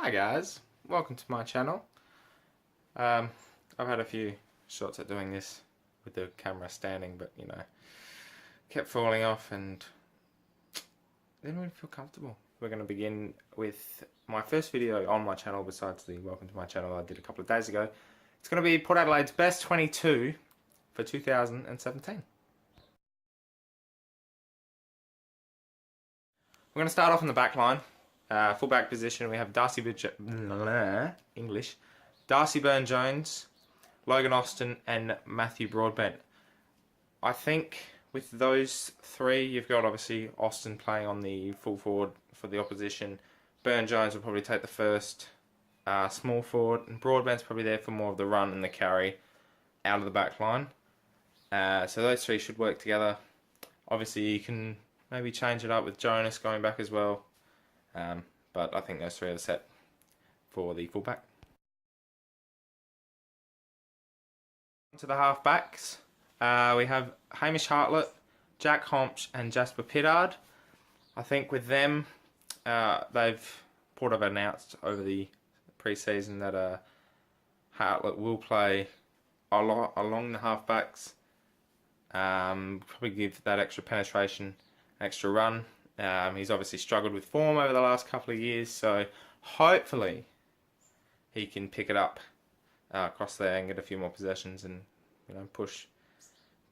Hi guys, welcome to my channel. I've had a few shots at doing this with the camera standing, but you know, kept falling off and didn't really feel comfortable. We're going to begin with my first video on my channel besides the welcome to my channel I did a couple of days ago. It's going to be Port Adelaide's best 22 for 2017. We're going to start off in the back line. Fullback position, we have Darcy Byrne-Jones, Logan Austin and Matthew Broadbent. I think with those three, you've got obviously Austin playing on the full forward for the opposition. Byrne-Jones will probably take the first small forward, and Broadbent's probably there for more of the run and the carry out of the back line. So those three should work together. Obviously you can maybe change it up with Jonas going back as well. But I think those three are set for the fullback. To the halfbacks, we have Hamish Hartlett, Jack Homsch and Jasper Pittard. I think with them, Port have announced over the pre-season that Hartlett will play a lot along the halfbacks. Probably give that extra penetration, extra run. He's obviously struggled with form over the last couple of years, so hopefully he can pick it up across there and get a few more possessions and push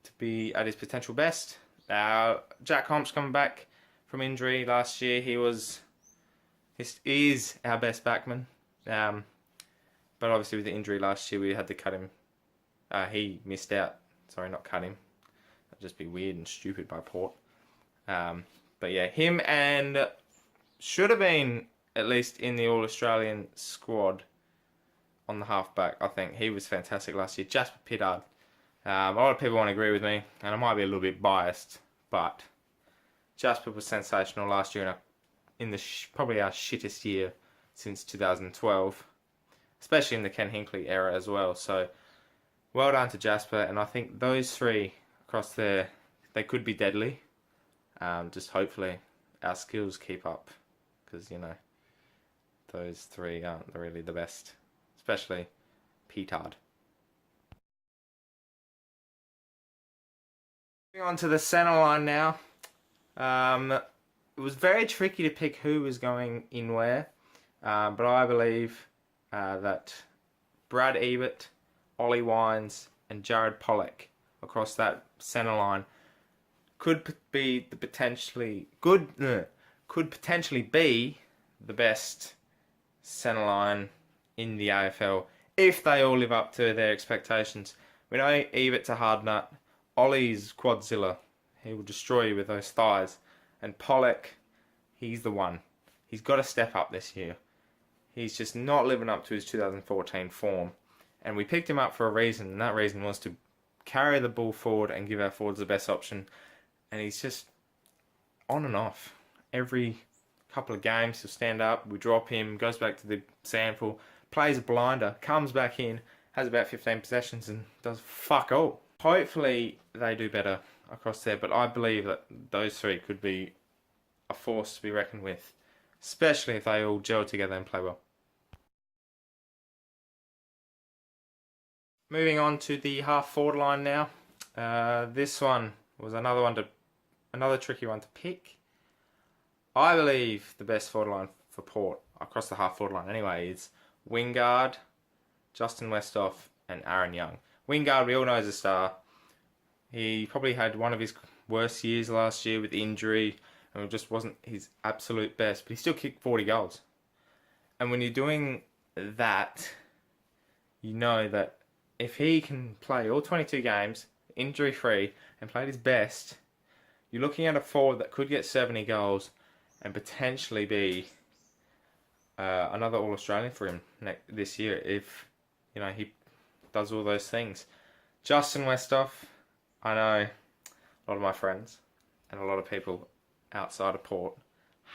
to be at his potential best. Jack Homsch coming back from injury last year. He is our best backman, but obviously with the injury last year we had to cut him. He missed out. Sorry, not cut him. That'd just be weird and stupid by Port. But yeah, him and should have been at least in the All-Australian squad on the halfback. I think he was fantastic last year. Jasper Pittard. A lot of people won't agree with me, and I might be a little bit biased, but Jasper was sensational last year in probably our shittest year since 2012, especially in the Ken Hinkley era as well. So well done to Jasper, and I think those three across there, they could be deadly. Just hopefully our skills keep up, because those three aren't really the best, especially Pittard. Moving on to the centre line now. It was very tricky to pick who was going in where, but I believe that Brad Ebert, Ollie Wines and Jared Pollock across that centre line could potentially be the best centre line in the AFL if they all live up to their expectations. We know Ebert's a hard nut. Ollie's Quadzilla. He will destroy you with those thighs. And Pollock, he's the one. He's got to step up this year. He's just not living up to his 2014 form. And we picked him up for a reason, and that reason was to carry the ball forward and give our forwards the best option. And he's just on and off. Every couple of games he'll stand up, we drop him, goes back to the sample, plays a blinder, comes back in, has about 15 possessions and does fuck all. Hopefully they do better across there, but I believe that those three could be a force to be reckoned with, especially if they all gel together and play well. Moving on to the half forward line now. This one was another tricky one to pick. I believe the best forward line for Port, across the half forward line anyway, is Wingard, Justin Westhoff and Aaron Young. Wingard, we all know, is a star. He probably had one of his worst years last year with injury, and it just wasn't his absolute best, but he still kicked 40 goals. And when you're doing that, you know that if he can play all 22 games, injury-free, and play his best, you're looking at a forward that could get 70 goals and potentially be another All-Australian for him this year if he does all those things. Justin Westhoff, I know a lot of my friends and a lot of people outside of Port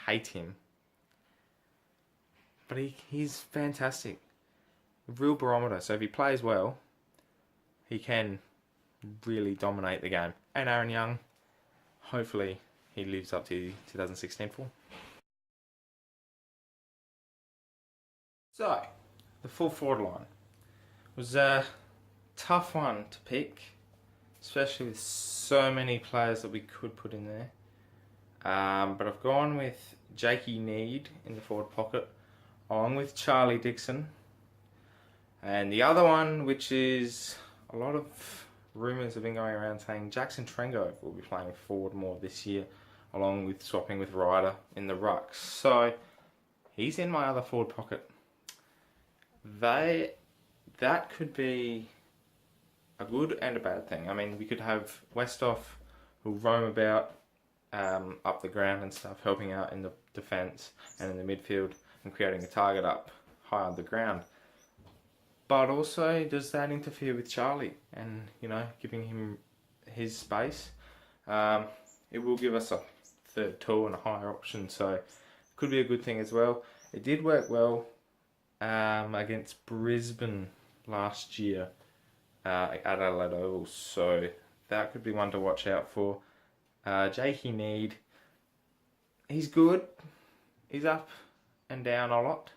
hate him, but he's fantastic. Real barometer. So if he plays well, he can really dominate the game. And Aaron Young, hopefully he lives up to 2016 form. So, the full forward line was a tough one to pick, especially with so many players that we could put in there. But I've gone with Jakey Need in the forward pocket, along with Charlie Dixon. And the other one, which is a lot of rumours have been going around saying Jackson Trengove will be playing forward more this year, along with swapping with Ryder in the ruck. So he's in my other forward pocket. That could be a good and a bad thing. I mean, we could have Westhoff who'll roam about up the ground and stuff, helping out in the defence and in the midfield and creating a target up high on the ground. But also, does that interfere with Charlie and, you know, giving him his space? It will give us a third tool and a higher option, so it could be a good thing as well. It did work well against Brisbane last year at Adelaide Oval, so that could be one to watch out for. Jakey Need, he's good. He's up and down a lot,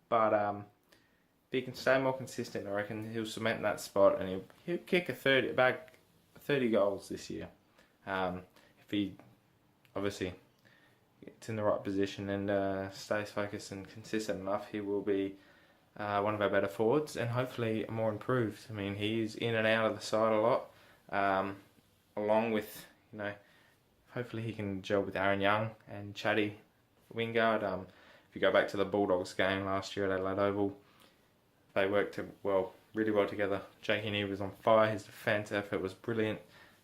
but if he can stay more consistent, I reckon he'll cement that spot and he'll kick 30 goals this year. If he obviously gets in the right position and stays focused and consistent enough, he will be one of our better forwards and hopefully more improved. I mean, he's in and out of the side a lot, along with, you know, hopefully he can gel with Aaron Young and Chatty Wingard. If you go back to the Bulldogs game last year at Adelaide Oval, they worked really well together. Jakey Need was on fire. His defence effort was brilliant.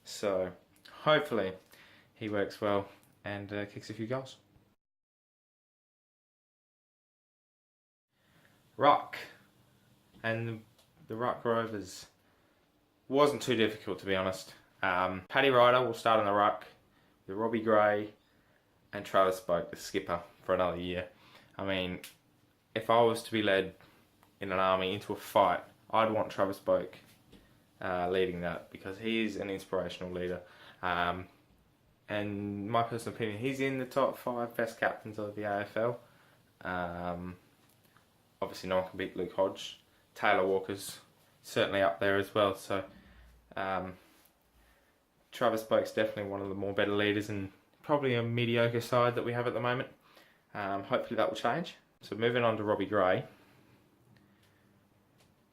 So hopefully he works well and kicks a few goals. Ruck. And the Ruck Rovers wasn't too difficult, to be honest. Paddy Ryder will start in the Ruck with Robbie Gray and Travis Boak, the skipper, for another year. I mean, if I was to be led in an army into a fight, I'd want Travis Boak leading that, because he is an inspirational leader. And my personal opinion, he's in the top 5 best captains of the AFL. Obviously no one can beat Luke Hodge. Taylor Walker's certainly up there as well. So Travis Boak's definitely one of the more better leaders and probably a mediocre side that we have at the moment. Hopefully that will change. So moving on to Robbie Gray.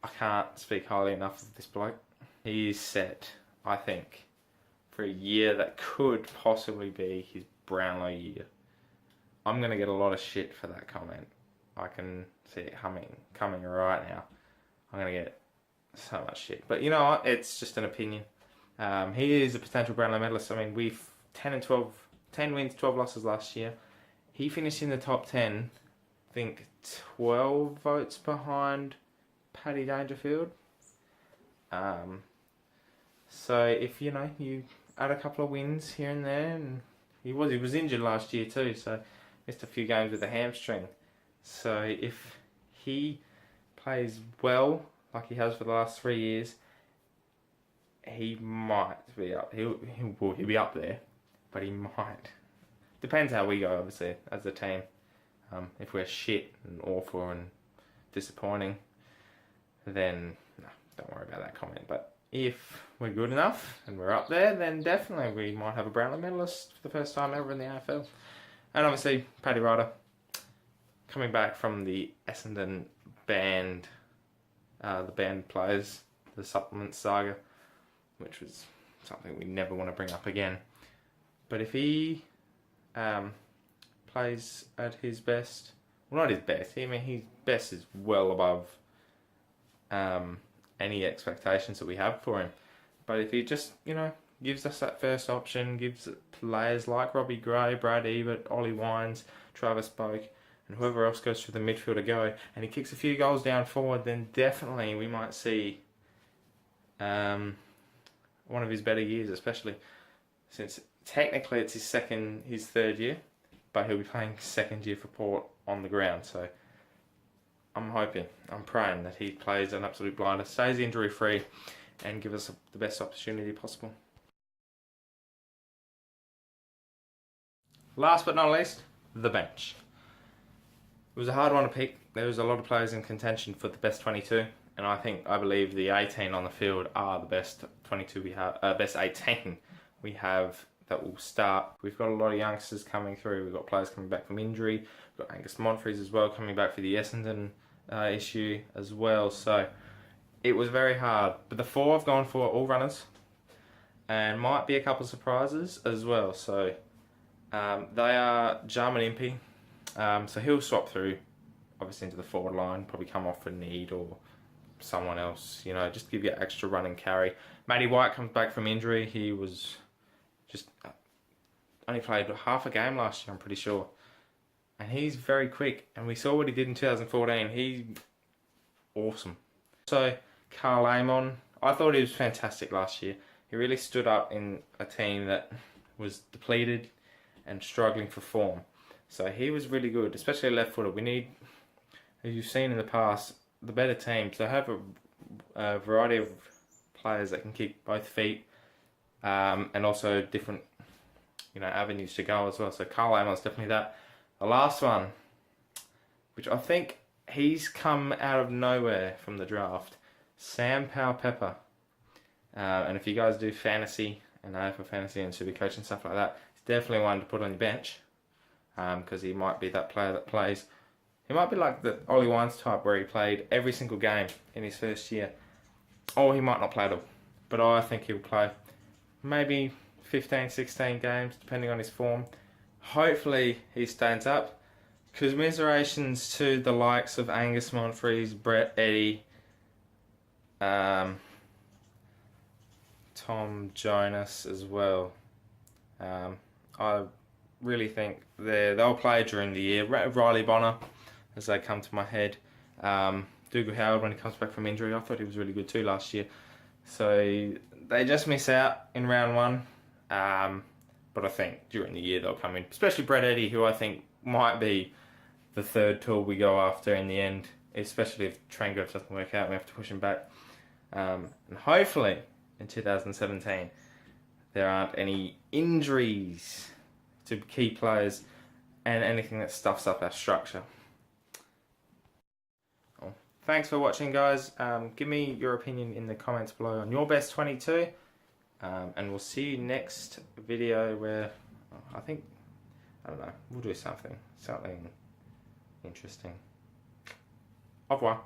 I can't speak highly enough of this bloke. He is set, I think, for a year that could possibly be his Brownlow year. I'm going to get a lot of shit for that comment. I can see it coming right now. I'm going to get so much shit. But you know what? It's just an opinion. He is a potential Brownlow medalist. I mean, we've 10 wins, 12 losses last year. He finished in the top 10, I think 12 votes behind Paddy Dangerfield. So if you add a couple of wins here and there, and he was injured last year too, so missed a few games with a hamstring. So if he plays well like he has for the last 3 years, he might be up. He'll be up there, but he might. Depends how we go, obviously, as a team. If we're shit and awful and disappointing, then no, don't worry about that comment. But if we're good enough and we're up there, then definitely we might have a Brownlow medalist for the first time ever in the AFL. And obviously, Paddy Ryder, coming back from the Essendon banned, the banned players, the supplement saga, which was something we never want to bring up again. But if he plays at his best, well, not his best, I mean, his best is well above any expectations that we have for him. But if he just, gives us that first option, gives players like Robbie Gray, Brad Ebert, Ollie Wines, Travis Boak, and whoever else goes through the midfield to go, and he kicks a few goals down forward, then definitely we might see one of his better years, especially since technically it's his third year, but he'll be playing second year for Port on the ground. So I'm praying that he plays an absolute blinder, stays injury free, and give us the best opportunity possible. Last but not least, the bench. It was a hard one to pick there was a lot of players in contention for the best 22, and I believe the 18 on the field are the best 22 we have, best 18 we have that will start. We've got a lot of youngsters coming through. We've got players coming back from injury. We've got Angus Monfries as well coming back for the Essendon issue as well. So it was very hard. But the 4 I've gone for all runners, and might be a couple of surprises as well. So they are Jarman Impey. So he'll swap through, obviously, into the forward line, probably come off for need or someone else, you know, just to give you extra run and carry. Matty White comes back from injury. He was just only played half a game last year, I'm pretty sure. And he's very quick, and we saw what he did in 2014. He's awesome. So, Carl Amon, I thought he was fantastic last year. He really stood up in a team that was depleted and struggling for form. So he was really good, especially left-footed. We need, as you've seen in the past, the better teams. They have a variety of players that can kick both feet, and also different, you know, avenues to go as well. So Carl Amon's definitely that. The last one, which I think he's come out of nowhere from the draft, Sam Powell-Pepper. And if you guys do fantasy and AFL fantasy and Supercoach and stuff like that, it's definitely one to put on your bench, because he might be that player that plays. He might be like the Ollie Wines type, where he played every single game in his first year. Or he might not play at all. But I think he'll play maybe 15, 16 games, depending on his form. Hopefully he stands up. Commiserations to the likes of Angus Monfries, Brett Eddy, Tom Jonas as well. I really think they'll play during the year. Riley Bonner, as they come to my head. Dougal Howard, when he comes back from injury, I thought he was really good too last year. So they just miss out in round 1. But I think during the year they'll come in. Especially Brett Eddy, who I think might be the third tool we go after in the end. Especially if Trengove doesn't work out, we have to push him back. And hopefully in 2017 there aren't any injuries to key players and anything that stuffs up our structure. Well, thanks for watching, guys. Give me your opinion in the comments below on your best 22. And we'll see you next video where I don't know, we'll do something interesting. Au revoir.